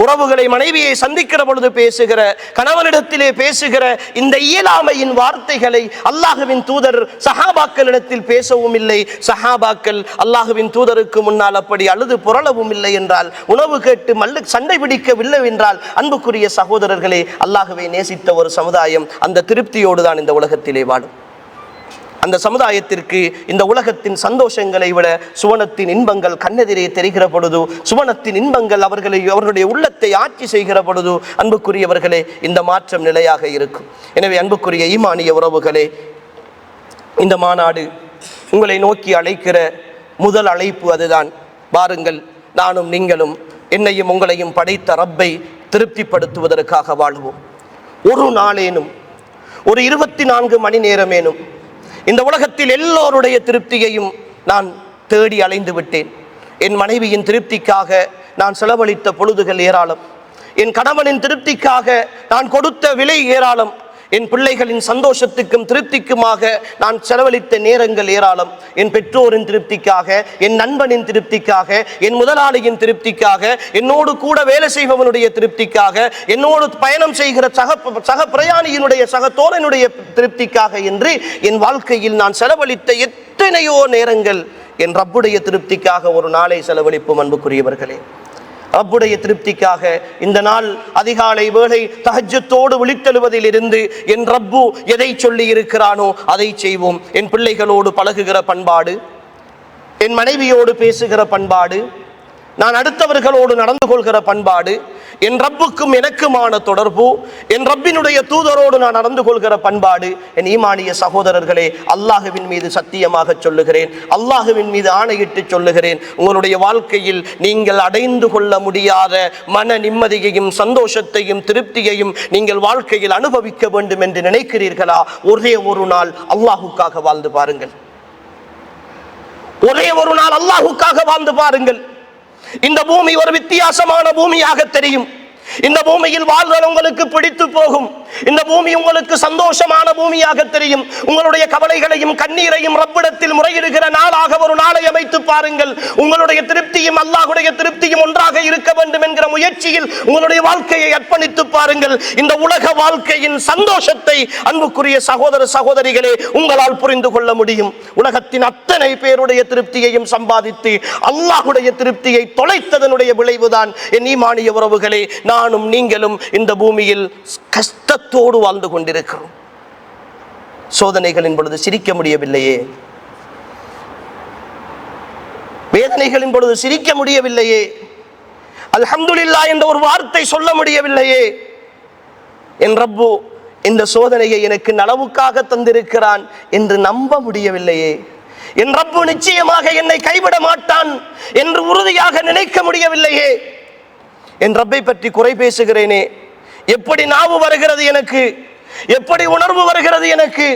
உறவுகளை மனைவியை சந்திக்கிற பொழுது பேசுகிற, கணவனிடத்திலே பேசுகிற இந்த இயலாமையின் வார்த்தைகளை அல்லாஹ்வின் தூதர் சஹாபாக்களிடத்தில் பேசவும் இல்லை. சஹாபாக்கள் அல்லாஹ்வின் தூதருக்கு முன்னால் அப்படி அழுது புரளவும் இல்லை என்றால், உணவு கேட்டு சண்டை பிடிக்கவில்லை என்றால், அன்புக்குரிய சகோதரர்களே, அல்லாஹ்வை நேசித்த ஒரு சமுதாயம் அந்த திருப்தியோடு தான் இந்த உலகத்திலே வாழும். அந்த சமுதாயத்திற்கு இந்த உலகத்தின் சந்தோஷங்களை விட சுவனத்தின் இன்பங்கள் கண்ணெதிரே தெரிகிற பொழுது, சுவனத்தின் இன்பங்கள் அவர்களுடைய உள்ளத்தை ஆட்சி செய்கிற பொழுது, அன்புக்குரியவர்களே, இந்த மாற்றம் நிலையாக இருக்கும். எனவே அன்புக்குரிய ஈமானிய உறவுகளே, இந்த மாநாடு உங்களை நோக்கி அழைக்கிற முதல் அழைப்பு அதுதான். வாருங்கள், நானும் நீங்களும் என்னையும் உங்களையும் படைத்த ரப்பை திருப்திப்படுத்துவதற்காக வாழ்வோம். ஒரு நாளேனும், ஒரு 24 மணி நேரமேனும் இந்த உலகத்தில் எல்லோருடைய திருப்தியையும் நான் தேடி அலைந்து விட்டேன். என் மனைவியின் திருப்திக்காக நான் செலவழித்த பொழுதுகள் ஏராளம். என் கணவனின் திருப்திக்காக நான் கொடுத்த விலை ஏராளம். என் பிள்ளைகளின் சந்தோஷத்துக்கும் திருப்திக்குமாக நான் செலவழித்த நேரங்கள் ஏராளம். என் பெற்றோரின் திருப்திக்காக, என் நண்பனின் திருப்திக்காக, என் முதலாளியின் திருப்திக்காக, என்னோடு கூட வேலை செய்பவனுடைய திருப்திக்காக, என்னோடு பயணம் செய்கிற சக பிரயாணியினுடைய சக தோழனுடைய திருப்திக்காக என்று என் வாழ்க்கையில் நான் செலவழித்த எத்தனையோ நேரங்கள் என் ரப்புடைய திருப்திக்காக ஒரு நாளை செலவழிப்போம். அன்புக்குரியவர்களே, ரப்புடைய திருப்திக்காக இந்த நாள் அதிகாலை வேளை தஹஜ்ஜத்தோடு விழித்தெழுவதில் இருந்து என் ரப்பு எதை சொல்லி இருக்கிறானோ அதை செய்வோம். என் பிள்ளைகளோடு பழகுகிற பண்பாடு, என் மனைவியோடு பேசுகிற பண்பாடு, நான் அடுத்தவர்களோடு நடந்து கொள்கிற பண்பாடு, என் ரப்புக்கும் எனக்குமான தொடர்பு, என் ரப்பினுடைய தூதரோடு நான் நடந்து கொள்கிற பண்பாடு. என் ஈமானிய சகோதரர்களே, அல்லாஹுவின் மீது சத்தியமாக சொல்லுகிறேன், அல்லாஹுவின் மீது ஆணையிட்டு சொல்லுகிறேன், உங்களுடைய வாழ்க்கையில் நீங்கள் அடைந்து கொள்ள முடியாத மன நிம்மதியையும் சந்தோஷத்தையும் திருப்தியையும் நீங்கள் வாழ்க்கையில் அனுபவிக்க வேண்டும் என்று நினைக்கிறீர்களா? ஒரே ஒரு நாள் அல்லாஹுக்காக வாழ்ந்து பாருங்கள். ஒரே ஒரு நாள் அல்லாஹுக்காக வாழ்ந்து பாருங்கள். இந்த பூமி ஒரு வித்தியாசமான பூமியாக தெரியும். இந்த பூமியில் வாழ்தல் உங்களுக்கு பிடித்து போகும். இந்த பூமி உங்களுக்கு சந்தோஷமான பூமியாக தெரியும். உங்களுடைய கவலைகளையும் கண்ணீரையும் ரப்பிடத்தில் முறையிடுகிற நாளாக ஒரு நாளை அமைத்து பாருங்கள். உங்களுடைய திருப்தியும் அல்லாஹ்வுடைய திருப்தியும் ஒன்றாக இருக்க வேண்டும் என்கிற முயற்சியில் உங்களுடைய வாழ்க்கையை அர்ப்பணித்து பாருங்கள். இந்த உலக வாழ்க்கையின் சந்தோஷத்தை அன்புக்குரிய சகோதர சகோதரிகளே உங்களால் புரிந்து கொள்ள முடியும். உலகத்தின் அத்தனை பேருடைய திருப்தியையும் சம்பாதித்து அல்லாஹ்வுடைய திருப்தியை தொலைத்ததனுடைய விளைவுதான் என் ஈமானிய உறவுகளே நானும் நீங்களும் இந்த பூமியில் கஷ்டத்தோடு வாழ்ந்து கொண்டிருக்கிறோம். சோதனைகளின் பொழுது சிரிக்க முடியவில்லையே, வேதனைகளின் பொழுது சிரிக்க முடியவில்லையே, அல்ஹம்துலில்லாஹ் என்ற ஒரு வார்த்தை சொல்ல முடியவில்லையே. என் ரப்பு இந்த சோதனையை எனக்கு நலவுக்காக தந்திருக்கிறான் என்று நம்ப முடியவில்லையே. என் ரப்பு நிச்சயமாக என்னை கைவிட மாட்டான் என்று உறுதியாக நினைக்க முடியவில்லையே. என் ரப்பை பற்றி குறை பேசுகிறேனே, எப்படி நாவு வருகிறது எனக்கு, எப்படி உணர்வு வருகிறது எனக்கு.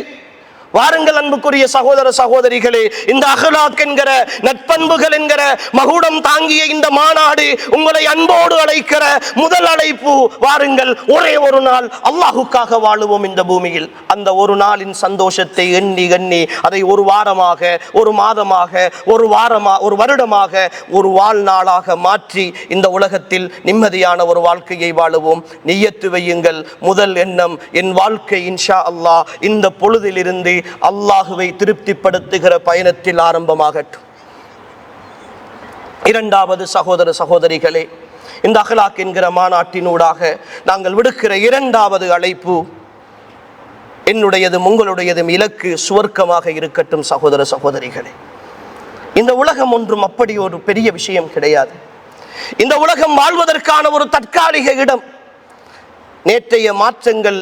வாருங்கள் அன்புக்குரிய சகோதர சகோதரிகளே, இந்த அஹ்லாக் என்கிற நட்பண்புகள் என்கிற மகுடம் தாங்கிய இந்த மாநாடு உங்களை அன்போடு அழைக்கிற முதல் அழைப்பு. வாருங்கள், ஒரே ஒரு நாள் அல்லாஹுக்காக வாழுவோம் இந்த பூமியில். அந்த ஒரு நாளின் சந்தோஷத்தை எண்ணி எண்ணி அதை ஒரு வாரமாக, ஒரு மாதமாக, ஒரு வருடமாக, ஒரு வாழ்நாளாக மாற்றி இந்த உலகத்தில் நிம்மதியான ஒரு வாழ்க்கையை வாழுவோம். நிய்யத்து வையுங்கள். முதல் எண்ணம், என் வாழ்க்கை இன்ஷா அல்லாஹ் இந்த பொழுதிலிருந்து அல்லாஹுவை திருப்திப்படுத்துகிற பயணத்தில் ஆரம்பமாகட்டும். இரண்டாவது சகோதர சகோதரிகளே, இந்த அஹ்லாக் என்கிற மாநாட்டினூடாக நாங்கள் விடுக்கிற இரண்டாவது அழைப்பு, என்னுடையதும் உங்களுடையதும் இலக்கு சுவர்க்கமாக இருக்கட்டும். சகோதர சகோதரிகளே, இந்த உலகம் ஒன்றும் அப்படி ஒரு பெரிய விஷயம் கிடையாது. இந்த உலகம் வாழ்வதற்கான ஒரு தற்காலிக இடம். நேற்றைய மாற்றங்கள்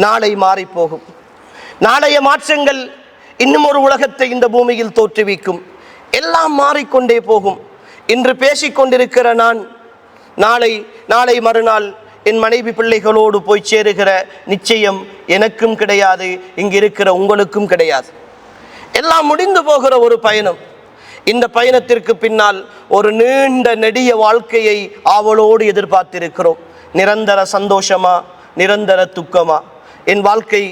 நாளை மாறி போகும். நாளைய மாற்றங்கள் இன்னும் ஒரு உலகத்தை இந்த பூமியில் தோற்றுவிக்கும். எல்லாம் மாறிக்கொண்டே போகும். இன்று பேசிக்கொண்டிருக்கிற நான் நாளை மறுநாள் என் மனைவி பிள்ளைகளோடு போய் சேருகிற நிச்சயம் எனக்கும் கிடையாது, இங்கிருக்கிற உங்களுக்கும் கிடையாது. எல்லாம் முடிந்து போகிற ஒரு பயணம். இந்த பயணத்திற்கு பின்னால் ஒரு நீண்ட நெடிய வாழ்க்கையை ஆவலோடு எதிர்பார்த்திருக்கிறோம். நிரந்தர சந்தோஷமா, நிரந்தர துக்கமா? என் வாழ்க்கை,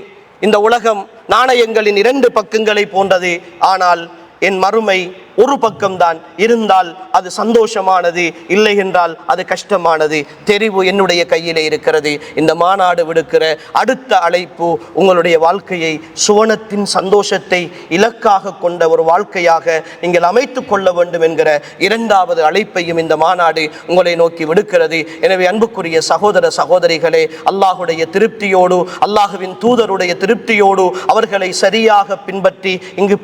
இந்த உலகம் நாணயங்களின் இரண்டு பக்கங்களை போன்றது. ஆனால் என் மறுமை ஒரு பக்கம்தான். இருந்தால் அது சந்தோஷமானது, இல்லை என்றால் அது கஷ்டமானது. தெரிவு என்னுடைய கையிலே இருக்கிறது. இந்த மாநாடு விடுக்கிற அடுத்த அழைப்பு, உங்களுடைய வாழ்க்கையை சுவனத்தின் சந்தோஷத்தை இலக்காக கொண்ட ஒரு வாழ்க்கையாக நீங்கள் அமைத்து கொள்ள வேண்டும் என்கிற இரண்டாவது அழைப்பையும் இந்த மாநாடு உங்களை நோக்கி விடுக்கிறது. எனவே அன்புக்குரிய சகோதர சகோதரிகளே, அல்லாஹுடைய திருப்தியோடு, அல்லாஹுவின் தூதருடைய திருப்தியோடு அவர்களை சரியாக பின்பற்றி இங்கு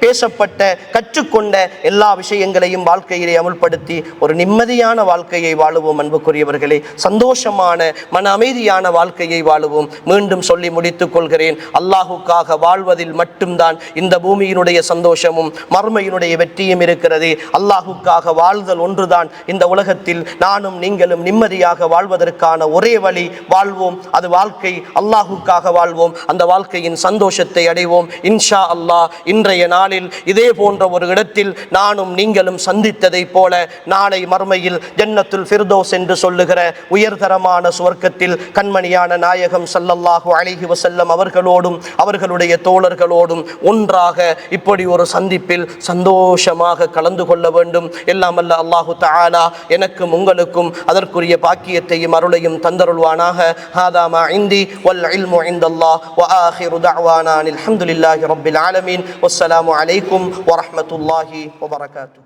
பேசப்பட்ட கற்றுக்கொண்ட எல்லா விஷயங்களையும் வாழ்க்கையிலே அமுல்படுத்தி ஒரு நிம்மதியான வாழ்க்கையை வாழுவோம். அன்புக்குரியவர்களே, சந்தோஷமான மன அமைதியான வாழ்க்கையை வாழுவோம். மீண்டும் சொல்லி முடித்துக் கொள்கிறேன், அல்லாஹுக்காக வாழ்வதில் மட்டும்தான் இந்த பூமியினுடைய சந்தோஷமும் மறுமையினுடைய வெற்றியும் இருக்கிறது. அல்லாஹுக்காக வாழ்தல் ஒன்றுதான் இந்த உலகத்தில் நானும் நீங்களும் நிம்மதியாக வாழ்வதற்கான ஒரே வழி. வாழ்வோம், அது வாழ்க்கை. அல்லாஹுக்காக வாழ்வோம், அந்த வாழ்க்கையின் சந்தோஷத்தை அடைவோம் இன்ஷா அல்லாஹ். இன்றைய நாளில் இதே போன்ற ஒரு இடத்தில் நானும் நீங்களும் சந்தித்ததை போல நாளை மறுமையில் ஜன்னத்துல் ஃபிர்தௌஸ் என்று சொல்லுகிற உயர்தரமான சுவர்க்கத்தில் கண்மணியான நாயகம் ஸல்லல்லாஹு அலைஹி வஸல்லம் அவர்களோடும் அவர்களுடைய தோழர்களோடும் ஒன்றாக இப்படி ஒரு சந்திப்பில் சந்தோஷமாக கலந்து கொள்ள வேண்டும். எல்லாம் அல்ல அல்லாஹு தஆலா எனக்கும் உங்களுக்கும் அதற்குரிய பாக்கியத்தையும் அருளையும் தந்தருள்வானாக. ஹாதா மா இந்தி வல் இல்மு இந்தல்லாஹ் வ ஆகிரு தஅவானா அல்ஹம்துலில்லாஹி ரப்பில் ஆலமீன். வஸ்ஸலாமு அலைக்கும் வரஹ்மத்துல்லாஹி வபரகாத்துஹு.